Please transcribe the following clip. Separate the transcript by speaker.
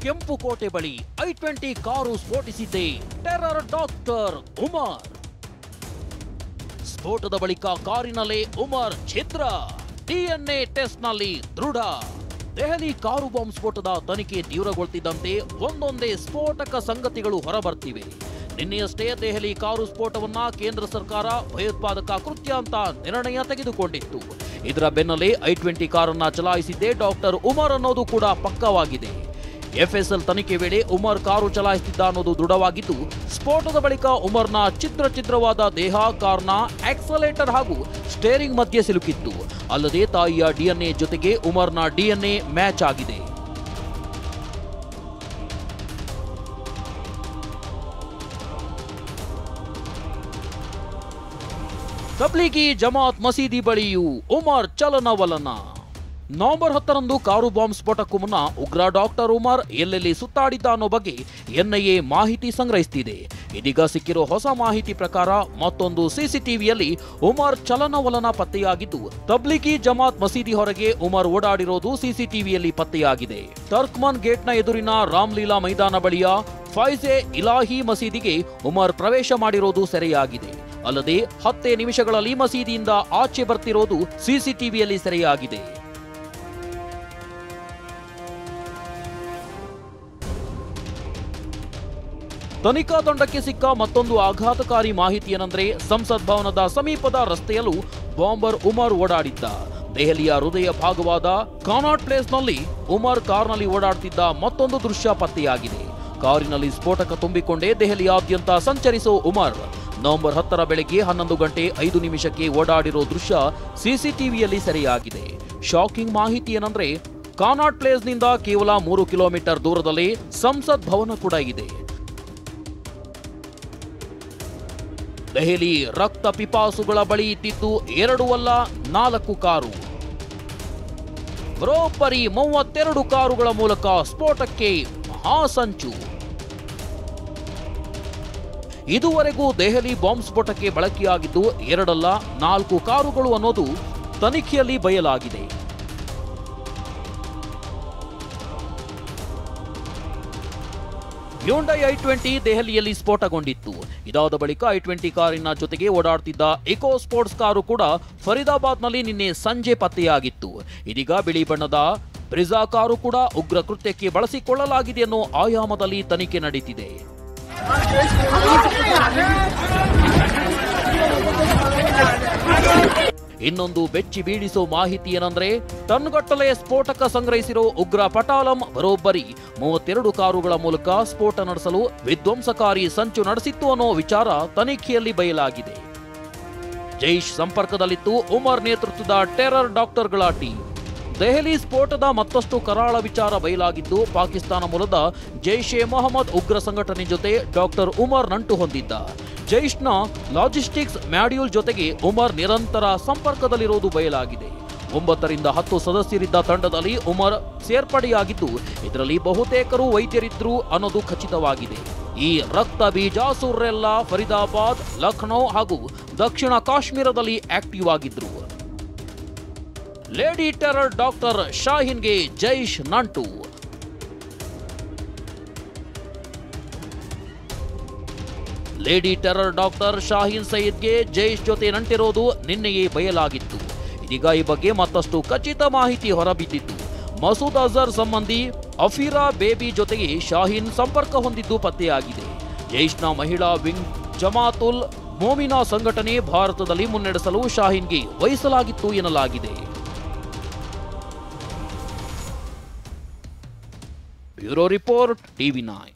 Speaker 1: ಕೆಂಪುಕೋಟೆ ಬಳಿ I-20 ಕಾರು ಸ್ಫೋಟಿಸಿದ್ದೇ ಟೆರರ್ ಡಾಕ್ಟರ್ ಉಮರ್. ಸ್ಫೋಟದ ಬಳಿಕ ಕಾರಿನಲ್ಲೇ ಉಮರ್ ಛಿದ್ರ, DNA ಟೆಸ್ಟ್ನಲ್ಲಿ ದೃಢ. ದೆಹಲಿ ಕಾರು ಬಾಂಬ್ ಸ್ಫೋಟದ ತನಿಖೆ ತೀವ್ರಗೊಳ್ತಿದ್ದಂತೆ ಒಂದೊಂದೇ ಸ್ಫೋಟಕ ಸಂಗತಿಗಳು ಹೊರಬರ್ತಿವೆ. ನಿನ್ನೆಯಷ್ಟೇ ದೆಹಲಿ ಕಾರು ಸ್ಫೋಟವನ್ನ ಕೇಂದ್ರ ಸರ್ಕಾರ ಭಯೋತ್ಪಾದಕ ಕೃತ್ಯ ಅಂತ ನಿರ್ಣಯ ತೆಗೆದುಕೊಂಡಿತ್ತು. ಇದರ ಬೆನ್ನಲ್ಲೇ I-20 ಕಾರನ್ನ ಚಲಾಯಿಸಿದ್ದೇ ಡಾಕ್ಟರ್ ಉಮರ್ ಅನ್ನೋದು ಕೂಡ ಪಕ್ಕವಾಗಿದೆ. FSL ತನಿಖೆ ವೇಳೆ ಉಮರ್ ಕಾರು ಚಲಾಯಿಸುತ್ತಿದ್ದ ಅನ್ನೋದು ದೃಢವಾಗಿದ್ದು, ಸ್ಫೋಟದ ಬಳಿಕ ಉಮರ್ನ ಛಿದ್ರವಾದ ದೇಹ ಕಾರ್ನ ಆಕ್ಸಲೇಟರ್ ಹಾಗೂ ಸ್ಟೇರಿಂಗ್ ಮಧ್ಯೆ ಸಿಲುಕಿತ್ತು. ಅಲ್ಲದೆ ತಾಯಿಯ DNA ಜೊತೆಗೆ ಉಮರ್ನ DNA ಮ್ಯಾಚ್ ಆಗಿದೆ. ತಬ್ಲೀಗಿ ಜಮಾತ್ ಮಸೀದಿ ಬಳಿಯೂ ಉಮರ್ ಚಲನವಲನ. ನವೆಂಬರ್ 10ರಂದು ಕಾರು ಬಾಂಬ್ ಸ್ಫೋಟಕ್ಕೂ ಮುನ್ನ ಉಗ್ರ ಡಾಕ್ಟರ್ ಉಮರ್ ಎಲ್ಲೆಲ್ಲಿ ಸುತ್ತಾಡಿದ್ದ ಅನ್ನೋ ಬಗ್ಗೆ NIA ಮಾಹಿತಿ ಸಂಗ್ರಹಿಸುತ್ತಿದೆ. ಇದೀಗ ಸಿಕ್ಕಿರೋ ಹೊಸ ಮಾಹಿತಿ ಪ್ರಕಾರ ಮತ್ತೊಂದು CCTVಯಲ್ಲಿ ಉಮರ್ ಚಲನವಲನ ಪತ್ತೆಯಾಗಿದ್ದು, ತಬ್ಲೀಗಿ ಜಮಾತ್ ಮಸೀದಿ ಹೊರಗೆ ಉಮರ್ ಓಡಾಡಿರೋದು CCTVಯಲ್ಲಿ ಪತ್ತೆಯಾಗಿದೆ. ಟರ್ಕ್ಮನ್ ಗೇಟ್ನ ಎದುರಿನ ರಾಮ್ಲೀಲಾ ಮೈದಾನ ಬಳಿಯ ಫೈಜೆ ಇಲಾಹಿ ಮಸೀದಿಗೆ ಉಮರ್ ಪ್ರವೇಶ ಮಾಡಿರೋದು ಸೆರೆಯಾಗಿದೆ. ಅಲ್ಲದೆ 10 ನಿಮಿಷಗಳಲ್ಲಿ ಮಸೀದಿಯಿಂದ ಆಚೆ ಬರ್ತಿರೋದು CCTVಯಲ್ಲಿ ಸೆರೆಯಾಗಿದೆ. ತನಿಖಾ ತಂಡಕ್ಕೆ ಸಿಕ್ಕ ಮತ್ತೊಂದು ಆಘಾತಕಾರಿ ಮಾಹಿತಿ ಏನಂದ್ರೆ, ಸಂಸತ್ ಭವನದ ಸಮೀಪದ ರಸ್ತೆಯಲ್ಲೂ ಬಾಂಬರ್ ಉಮರ್ ಓಡಾಡಿದ್ದ. ದೆಹಲಿಯ ಹೃದಯ ಭಾಗವಾದ ಕಾನಾಟ್ ಪ್ಲೇಸ್ನಲ್ಲಿ ಉಮರ್ ಕಾರ್ನಲ್ಲಿ ಓಡಾಡ್ತಿದ್ದ ಮತ್ತೊಂದು ದೃಶ್ಯ ಪತ್ತೆಯಾಗಿದೆ. ಕಾರಿನಲ್ಲಿ ಸ್ಫೋಟಕ ತುಂಬಿಕೊಂಡೇ ದೆಹಲಿಯಾದ್ಯಂತ ಸಂಚರಿಸೋ ಉಮರ್ ನವೆಂಬರ್ 10ರ ಬೆಳಗ್ಗೆ 11:05 ಓಡಾಡಿರೋ ದೃಶ್ಯ CCTVಯಲ್ಲಿ ಸೆರೆಯಾಗಿದೆ. ಶಾಕಿಂಗ್ ಮಾಹಿತಿ ಏನಂದ್ರೆ, ಕಾನಾಟ್ ಪ್ಲೇಸ್ನಿಂದ ಕೇವಲ 3 ಕಿಲೋಮೀಟರ್ ದೂರದಲ್ಲಿ ಸಂಸತ್ ಭವನ ಕೂಡ ಇದೆ. ದೆಹಲಿ ರಕ್ತ ಪಿಪಾಸುಗಳ ಬಳಿ ಇದ್ದಿದ್ದು 2 ಅಲ್ಲ 4 ಕಾರು. ಬರೋಬ್ಬರಿ 32 ಕಾರುಗಳ ಮೂಲಕ ಸ್ಫೋಟಕ್ಕೆ ಮಹಾಸಂಚು. ಇದುವರೆಗೂ ದೆಹಲಿ ಬಾಂಬ್ ಸ್ಫೋಟಕ್ಕೆ ಬಳಕೆಯಾಗಿದ್ದು 2 ಅಲ್ಲ 4 ಕಾರುಗಳು ಅನ್ನೋದು ತನಿಖೆಯಲ್ಲಿ ಬಯಲಾಗಿದೆ. ಹ್ಯುಂಡೈ I-20 ದೆಹಲಿಯಲ್ಲಿ ಸ್ಫೋಟಗೊಂಡಿತ್ತು. ಇದಾದ ಬಳಿಕ I-20 ಕಾರಿನ ಜೊತೆಗೆ ಓಡಾಡ್ತಿದ್ದ ಇಕೋ ಸ್ಪೋರ್ಟ್ಸ್ ಕಾರು ಕೂಡ ಫರೀದಾಬಾದ್ನಲ್ಲಿ ನಿನ್ನೆ ಸಂಜೆ ಪತ್ತೆಯಾಗಿತ್ತು. ಇದೀಗ ಬಿಳಿ ಬಣ್ಣದ ಬ್ರಿಜಾ ಕಾರು ಕೂಡ ಉಗ್ರ ಕೃತ್ಯಕ್ಕೆ ಬಳಸಿಕೊಳ್ಳಲಾಗಿದೆ ಅನ್ನೋ ಆಯಾಮದಲ್ಲಿ ತನಿಖೆ ನಡೀತಿದೆ. ಇನ್ನೊಂದು ಬೆಚ್ಚಿ ಬೀಳಿಸೋ ಮಾಹಿತಿ ಏನಂದ್ರೆ, ಟನ್ಗಟ್ಟಲೆ ಸ್ಫೋಟಕ ಸಂಗ್ರಹಿಸಿರೋ ಉಗ್ರ ಪಟಾಲಂ ಬರೋಬ್ಬರಿ 32 ಕಾರುಗಳ ಮೂಲಕ ಸ್ಫೋಟ ನಡೆಸಲು ವಿಧ್ವಂಸಕಾರಿ ಸಂಚು ನಡೆಸಿತ್ತು ಅನ್ನೋ ವಿಚಾರ ತನಿಖೆಯಲ್ಲಿ ಬಯಲಾಗಿದೆ. ಜೈಷ್ ಸಂಪರ್ಕದಲ್ಲಿತ್ತು ಉಮರ್ ನೇತೃತ್ವದ ಟೆರರ್ ಡಾಕ್ಟರ್ಗಳ ಟೀಮ್. ದೆಹಲಿ ಸ್ಫೋಟದ ಮತ್ತಷ್ಟು ಕರಾಳ ವಿಚಾರ ಬಯಲಾಗಿದ್ದು, ಪಾಕಿಸ್ತಾನ ಮೂಲದ ಜೈಷ್ ಎ ಮೊಹಮ್ಮದ್ ಉಗ್ರ ಸಂಘಟನೆ ಜೊತೆ ಡಾಕ್ಟರ್ ಉಮರ್ ನಂಟು ಹೊಂದಿದ್ದ. ಜೈಷ್ನ ಲಾಜಿಸ್ಟಿಕ್ಸ್ ಮಾಡ್ಯೂಲ್ ಜೊತೆಗೆ ಉಮರ್ ನಿರಂತರ ಸಂಪರ್ಕದಲ್ಲಿರುವುದು ಬಯಲಾಗಿದೆ. 9 ರಿಂದ 10 ಸದಸ್ಯರಿದ್ದ ತಂಡದಲ್ಲಿ ಉಮರ್ ಸೇರ್ಪಡೆಯಾಗಿದ್ದು, ಇದರಲ್ಲಿ ಬಹುತೇಕರು ವೈದ್ಯರಿದ್ರು ಅನ್ನೋದು ಖಚಿತವಾಗಿದೆ. ಈ ರಕ್ತ ಬೀಜಾಸುರರೆಲ್ಲ ಫರೀದಾಬಾದ್, ಲಖನೌ ಹಾಗೂ ದಕ್ಷಿಣ ಕಾಶ್ಮೀರದಲ್ಲಿ ಆಕ್ಟಿವ್ ಆಗಿದ್ರು. ಲೇಡಿ ಟೆರರ್ ಡಾಕ್ಟರ್ ಶಾಹೀನ್ಗೆ ಜೈಷ್ ನಂಟು. ಲೇಡಿ ಟೆರರ್ ಡಾಕ್ಟರ್ ಶಾಹೀನ್ ಸಯೀದ್ಗೆ ಜೈಷ್ ಜೊತೆ ನಂಟಿರೋದು ನಿನ್ನೆಯೇ ಬಯಲಾಗಿತ್ತು. ಇದೀಗ ಈ ಬಗ್ಗೆ ಮತ್ತಷ್ಟು ಖಚಿತ ಮಾಹಿತಿ ಹೊರಬಿದ್ದಿತ್ತು. ಮಸೂದ್ ಅಜರ್ ಸಂಬಂಧಿ ಅಫೀರಾ ಬೇಬಿ ಜೊತೆಗೆ ಶಾಹೀನ್ ಸಂಪರ್ಕ ಹೊಂದಿದ್ದು ಪತ್ತೆಯಾಗಿದೆ. ಜೈಷ್ನ ಮಹಿಳಾ ವಿಂಗ್ ಜಮಾತುಲ್ ಮೋಮಿನಾ ಸಂಘಟನೆ ಭಾರತದಲ್ಲಿ ಮುನ್ನಡೆಸಲು ಶಾಹೀನ್ಗೆ ವಹಿಸಲಾಗಿತ್ತು ಎನ್ನಲಾಗಿದೆ. Bureau report TV9.